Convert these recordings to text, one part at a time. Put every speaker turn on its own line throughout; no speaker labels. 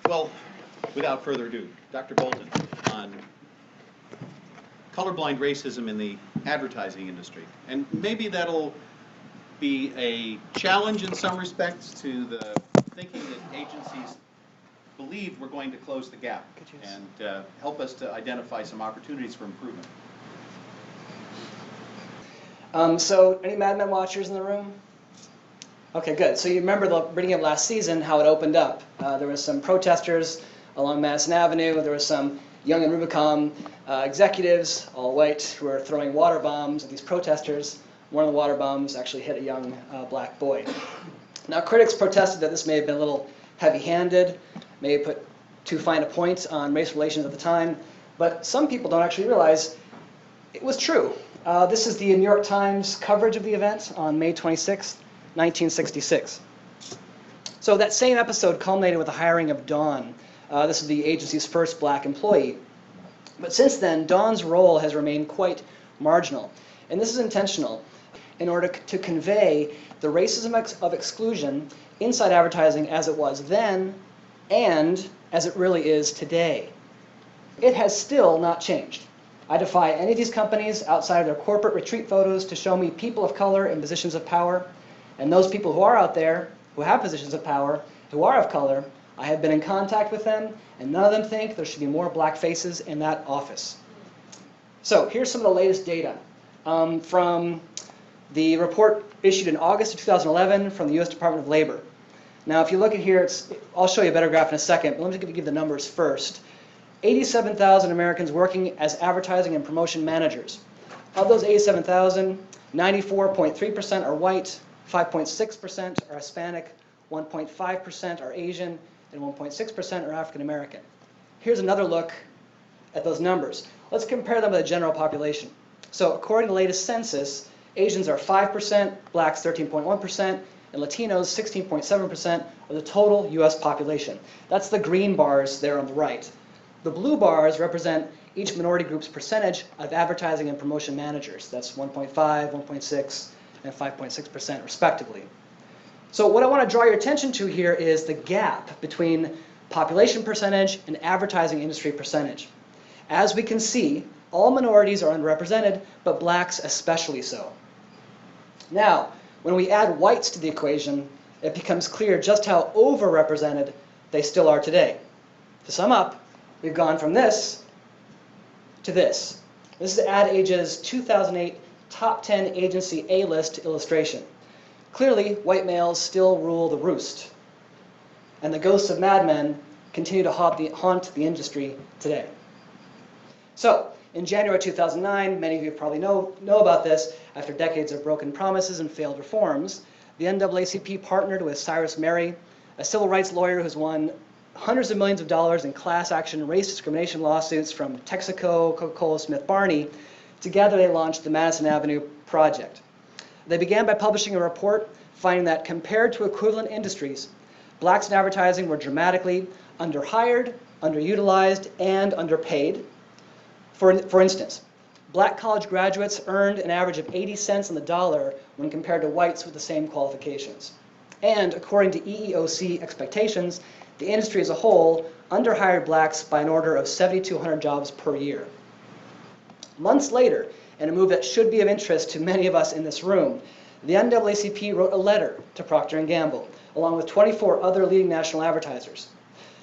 Well, without further ado, Dr. Bolton on colorblind racism in the advertising industry. And maybe that'll be a challenge in some respects to the thinking that agencies believe we're going to close the gap and help us to identify some opportunities for improvement.
So any Mad Men watchers in the room? Okay, good. So you remember the beginning of last season, how it opened up. There were some protesters along Madison Avenue. There were some young and Rubicon executives, all white, who were throwing water bombs at these protesters. One of the water bombs actually hit a young black boy. Now, critics protested that this may have been a little heavy-handed, may have put too fine a point on race relations at the time, but some people don't actually realize it was true. This is the New York Times coverage of the event on May 26, 1966. So that same episode culminated with the hiring of Dawn. This is the agency's first black employee. But since then, Dawn's role has remained quite marginal. And this is intentional in order to convey the racism of exclusion inside advertising as it was then and as it really is today. It has still not changed. I defy any of these companies outside of their corporate retreat photos to show me people of color in positions of power. And those people who are out there, who have positions of power, who are of color, I have been in contact with them, and none of them think there should be more black faces in that office. So here's some of the latest data from the report issued in August of 2011 from the U.S. Department of Labor. Now, if you look at here, I'll show you a better graph in a second, but let me just give the numbers first. 87,000 Americans working as advertising and promotion managers. Of those 87,000, 94.3% are white, 5.6% are Hispanic, 1.5% are Asian, and 1.6% are African American. Here's another look at those numbers. Let's compare them with the general population. So according to the latest census, Asians are 5%, blacks 13.1%, and Latinos 16.7% of the total US population. That's the green bars there on the right. The blue bars represent each minority group's percentage of advertising and promotion managers. That's 1.5, 1.6, and 5.6% respectively. So what I want to draw your attention to here is the gap between population percentage and advertising industry percentage. As we can see, all minorities are underrepresented, but blacks especially so. Now, when we add whites to the equation, it becomes clear just how overrepresented they still are today. To sum up, we've gone from this to this. This is Ad Age's 2008 Top 10 Agency A-List illustration. Clearly, white males still rule the roost, and the ghosts of Mad Men continue to haunt the industry today. So, in January 2009, many of you probably know about this, after decades of broken promises and failed reforms, the NAACP partnered with Cyrus Mehri, a civil rights lawyer who's won hundreds of millions of dollars in class action race discrimination lawsuits from Texaco, Coca-Cola, Smith Barney. Together they launched the Madison Avenue Project. They began by publishing a report finding that compared to equivalent industries, blacks in advertising were dramatically underhired, underutilized, and underpaid. For instance, black college graduates earned an average of 80 cents on the dollar when compared to whites with the same qualifications. And according to EEOC expectations, the industry as a whole underhired blacks by an order of 7,200 jobs per year. Months later, in a move that should be of interest to many of us in this room, the NAACP wrote a letter to Procter & Gamble, along with 24 other leading national advertisers,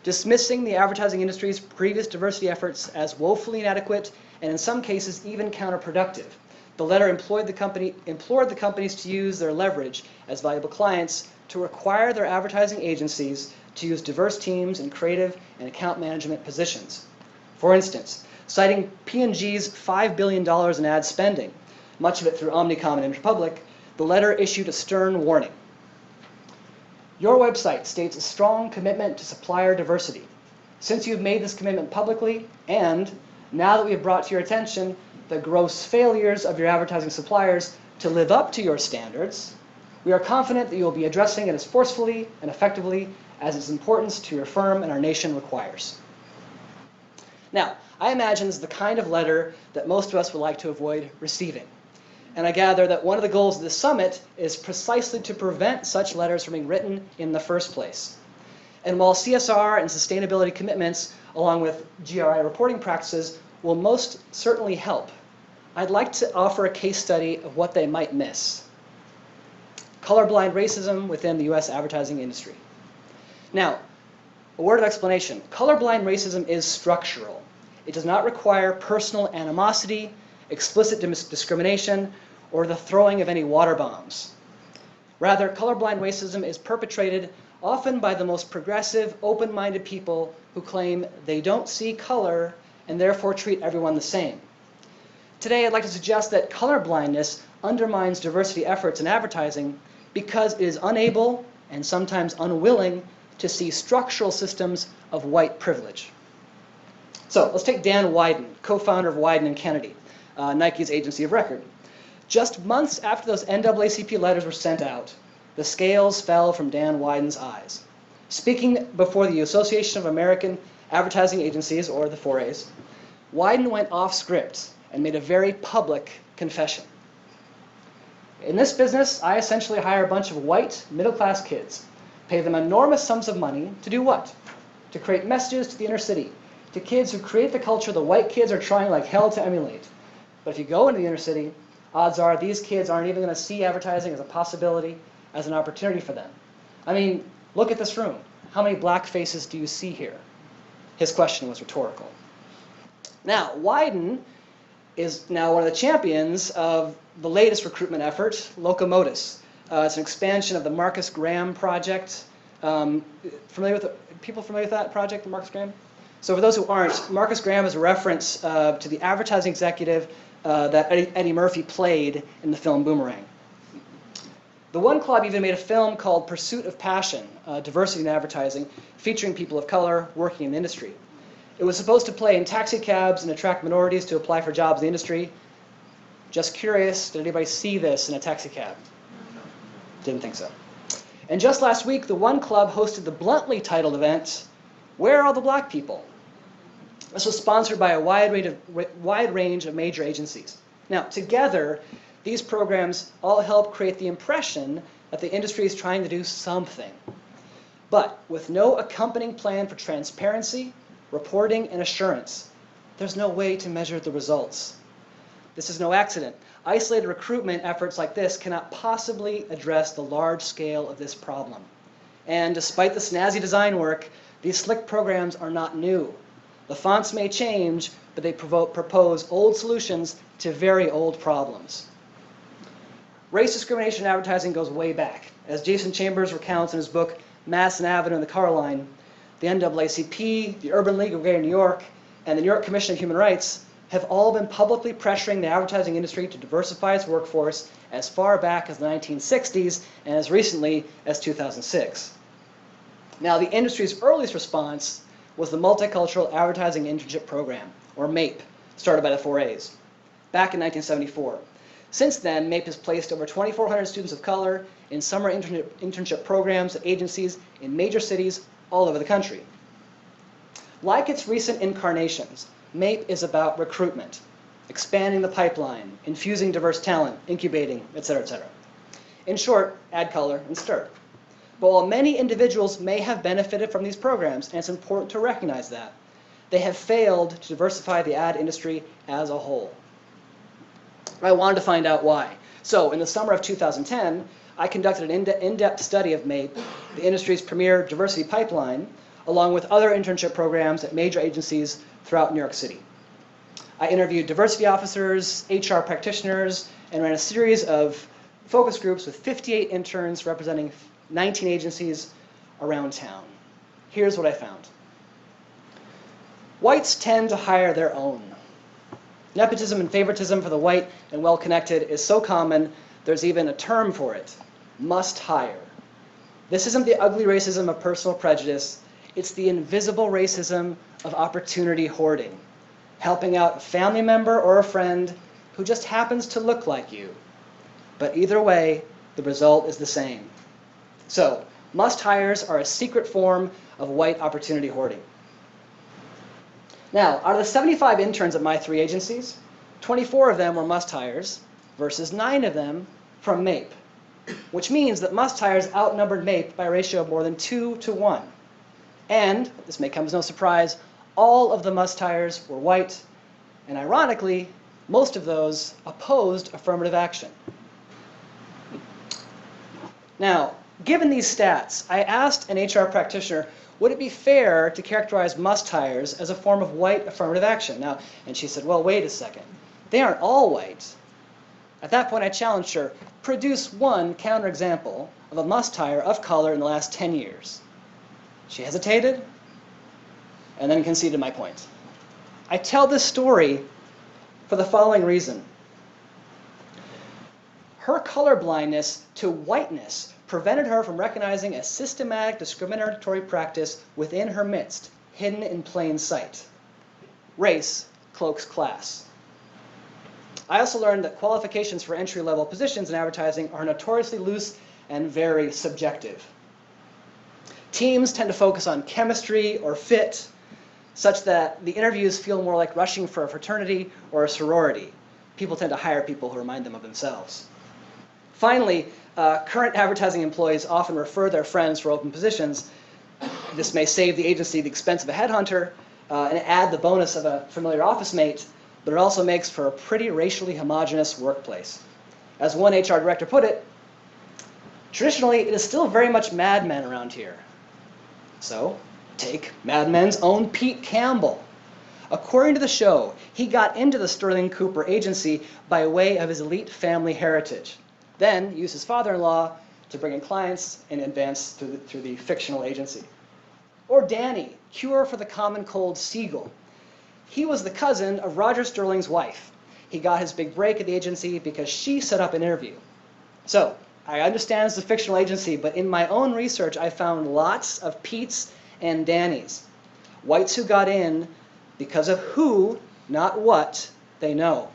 dismissing the advertising industry's previous diversity efforts as woefully inadequate and in some cases even counterproductive. The letter implored the companies to use their leverage as valuable clients to require their advertising agencies to use diverse teams in creative and account management positions. For instance, citing P&G's $5 billion in ad spending, much of it through Omnicom and Interpublic, the letter issued a stern warning. Your website states a strong commitment to supplier diversity. Since you've made this commitment publicly, and now that we have brought to your attention the gross failures of your advertising suppliers to live up to your standards, we are confident that you will be addressing it as forcefully and effectively as its importance to your firm and our nation requires. Now, I imagine this is the kind of letter that most of us would like to avoid receiving. And I gather that one of the goals of this summit is precisely to prevent such letters from being written in the first place. And while CSR and sustainability commitments, along with GRI reporting practices, will most certainly help, I'd like to offer a case study of what they might miss. Colorblind racism within the US advertising industry. Now, a word of explanation. Colorblind racism is structural. It does not require personal animosity, explicit discrimination, or the throwing of any water bombs. Rather, colorblind racism is perpetrated often by the most progressive, open-minded people who claim they don't see color and therefore treat everyone the same. Today, I'd like to suggest that colorblindness undermines diversity efforts in advertising because it is unable and sometimes unwilling to see structural systems of white privilege. So let's take Dan Wieden, co-founder of Wieden & Kennedy, Nike's agency of record. Just months after those NAACP letters were sent out, the scales fell from Dan Wieden's eyes. Speaking before the Association of American Advertising Agencies, or the 4As, Wieden went off script and made a very public confession. In this business, I essentially hire a bunch of white, middle-class kids, pay them enormous sums of money to do what? To create messages to the inner city, to kids who create the culture the white kids are trying like hell to emulate. But if you go into the inner city, odds are these kids aren't even going to see advertising as a possibility, as an opportunity for them. I mean, look at this room. How many black faces do you see here? His question was rhetorical. Now, Wieden is now one of the champions of the latest recruitment effort, Locomotus. It's an expansion of the Marcus Graham project. People familiar with that project, the Marcus Graham? So for those who aren't, Marcus Graham is a reference to the advertising executive that Eddie Murphy played in the film Boomerang. The One Club even made a film called Pursuit of Passion, Diversity in Advertising, featuring people of color working in the industry. It was supposed to play in taxi cabs and attract minorities to apply for jobs in the industry. Just curious, did anybody see this in a taxi cab? Didn't think so. And just last week, the One Club hosted the bluntly titled event, Where Are All the Black People? This was sponsored by a wide range of major agencies. Now, together, these programs all help create the impression that the industry is trying to do something. But with no accompanying plan for transparency, reporting, and assurance, there's no way to measure the results. This is no accident. Isolated recruitment efforts like this cannot possibly address the large scale of this problem. And despite the snazzy design work, these slick programs are not new. The fonts may change, but they propose old solutions to very old problems. Race discrimination in advertising goes way back. As Jason Chambers recounts in his book, Madison Avenue and the Color Line, the NAACP, the Urban League of Greater New York, and the New York Commission of Human Rights have all been publicly pressuring the advertising industry to diversify its workforce as far back as the 1960s and as recently as 2006. Now, the industry's earliest response was the Multicultural Advertising Internship Program, or MAPE, started by the 4As, back in 1974. Since then, MAPE has placed over 2,400 students of color in summer internship programs at agencies in major cities all over the country. Like its recent incarnations, MAPE is about recruitment, expanding the pipeline, infusing diverse talent, incubating, etc., etc. In short, add color and stir. But while many individuals may have benefited from these programs, and it's important to recognize that, they have failed to diversify the ad industry as a whole. I wanted to find out why. So in the summer of 2010, I conducted an in-depth study of MAPE, the industry's premier diversity pipeline, along with other internship programs at major agencies throughout New York City. I interviewed diversity officers, HR practitioners, and ran a series of focus groups with 58 interns representing 19 agencies around town. Here's what I found. Whites tend to hire their own. Nepotism and favoritism for the white and well-connected is so common, there's even a term for it, must hire. This isn't the ugly racism of personal prejudice, it's the invisible racism of opportunity hoarding, helping out a family member or a friend who just happens to look like you. But either way, the result is the same. So, must hires are a secret form of white opportunity hoarding. Now, out of the 75 interns at my 3 agencies, 24 of them were must hires versus 9 of them from MAPE, which means that must hires outnumbered MAPE by a ratio of more than 2 to 1. And, this may come as no surprise, all of the must-hires were white, and ironically, most of those opposed affirmative action. Now, given these stats, I asked an HR practitioner, would it be fair to characterize must-hires as a form of white affirmative action? Now, and she said, well, wait a second. They aren't all white. At that point, I challenged her, produce one counterexample of a must-hire of color in the last 10 years. She hesitated, and then conceded my point. I tell this story for the following reason. Her colorblindness to whiteness prevented her from recognizing a systematic discriminatory practice within her midst, hidden in plain sight. Race cloaks class. I also learned that qualifications for entry-level positions in advertising are notoriously loose and very subjective. Teams tend to focus on chemistry or fit, such that the interviews feel more like rushing for a fraternity or a sorority. People tend to hire people who remind them of themselves. Finally, current advertising employees often refer their friends for open positions. This may save the agency the expense of a headhunter and add the bonus of a familiar office mate, but it also makes for a pretty racially homogeneous workplace. As one HR director put it, traditionally, it is still very much Mad Men around here. So, take Mad Men's own Pete Campbell. According to the show, he got into the Sterling Cooper agency by way of his elite family heritage, then used his father-in-law to bring in clients and advance through the fictional agency. Or Danny, cure for the common cold Siegel. He was the cousin of Roger Sterling's wife. He got his big break at the agency because she set up an interview. So, I understand it's a fictional agency, but in my own research, I found lots of Pete's and Danny's. Whites who got in because of who, not what, they know.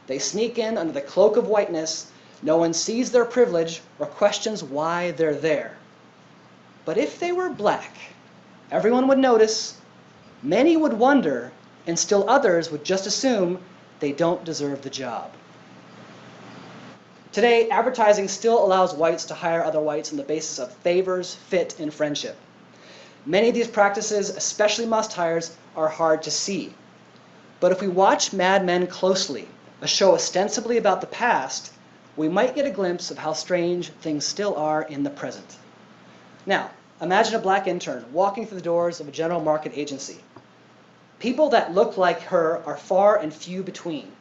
They sneak in under the cloak of whiteness. No one sees their privilege or questions why they're there. But if they were black, everyone would notice, many would wonder, and still others would just assume they don't deserve the job. Today, advertising still allows whites to hire other whites on the basis of favors, fit, and friendship. Many of these practices, especially must-hires, are hard to see. But if we watch Mad Men closely, a show ostensibly about the past, we might get a glimpse of how strange things still are in the present. Now, imagine a black intern walking through the doors of a general market agency. People that look like her are far and few between,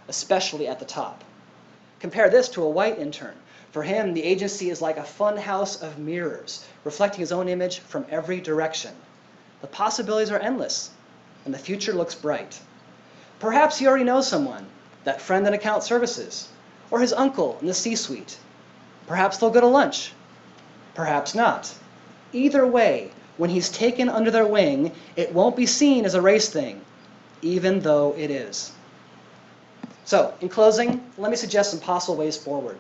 especially at the top. Compare this to a white intern. For him, the agency is like a fun house of mirrors, reflecting his own image from every direction. The possibilities are endless, and the future looks bright. Perhaps he already knows someone, that friend in account services, or his uncle in the C-suite. Perhaps they'll go to lunch. Perhaps not. Either way, when he's taken under their wing, it won't be seen as a race thing, even though it is. So, in closing, let me suggest some possible ways forward.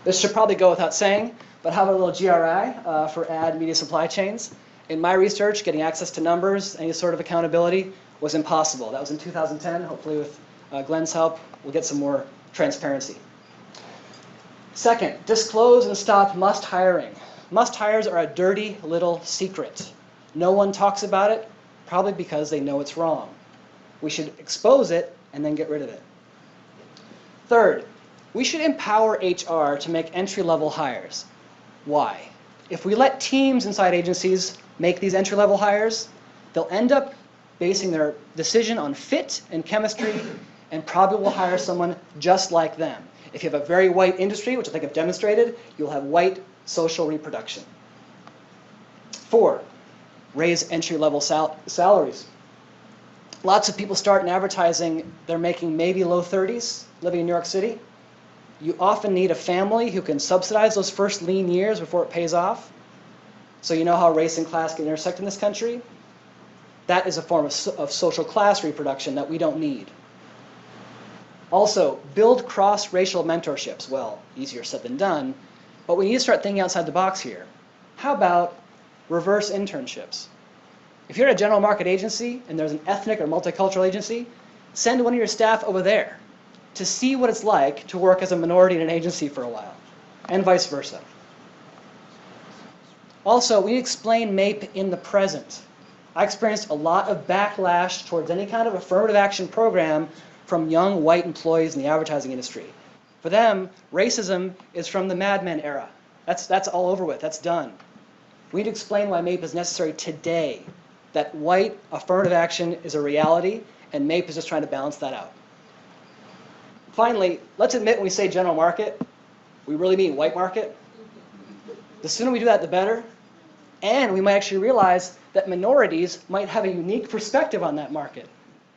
This should probably go without saying, but how about a little GRI for ad media supply chains? In my research, getting access to numbers, any sort of accountability, was impossible. That was in 2010. Hopefully with Glenn's help, we'll get some more transparency. Second, disclose and stop must-hiring. Must-hires are a dirty little secret. No one talks about it, probably because they know it's wrong. We should expose it and then get rid of it. Third, we should empower HR to make entry-level hires. Why? If we let teams inside agencies make these entry-level hires, they'll end up basing their decision on fit and chemistry and probably will hire someone just like them. If you have a very white industry, which I think I've demonstrated, you'll have white social reproduction. 4, raise entry-level salaries. Lots of people start in advertising, they're making maybe low 30s, living in New York City. You often need a family who can subsidize those first lean years before it pays off. So you know how race and class can intersect in this country? That is a form of social class reproduction that we don't need. Also, build cross-racial mentorships. Well, easier said than done, but we need to start thinking outside the box here. How about reverse internships? If you're at a general market agency and there's an ethnic or multicultural agency, send one of your staff over there to see what it's like to work as a minority in an agency for a while, and vice versa. Also, we explain MAPE in the present. I experienced a lot of backlash towards any kind of affirmative action program from young white employees in the advertising industry. For them, racism is from the Mad Men era. That's all over with. That's done. We need to explain why MAPE is necessary today, that white affirmative action is a reality, and MAPE is just trying to balance that out. Finally, let's admit when we say general market, we really mean white market. The sooner we do that, the better. And we might actually realize that minorities might have a unique perspective on that market.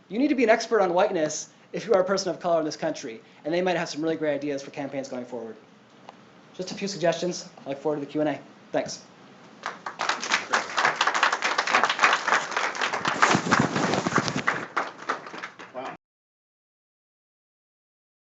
You need to be an expert on whiteness if you are a person of color in this country, and they might have some really great ideas for campaigns going forward. Just a few suggestions. I look forward to the Q&A. Thanks.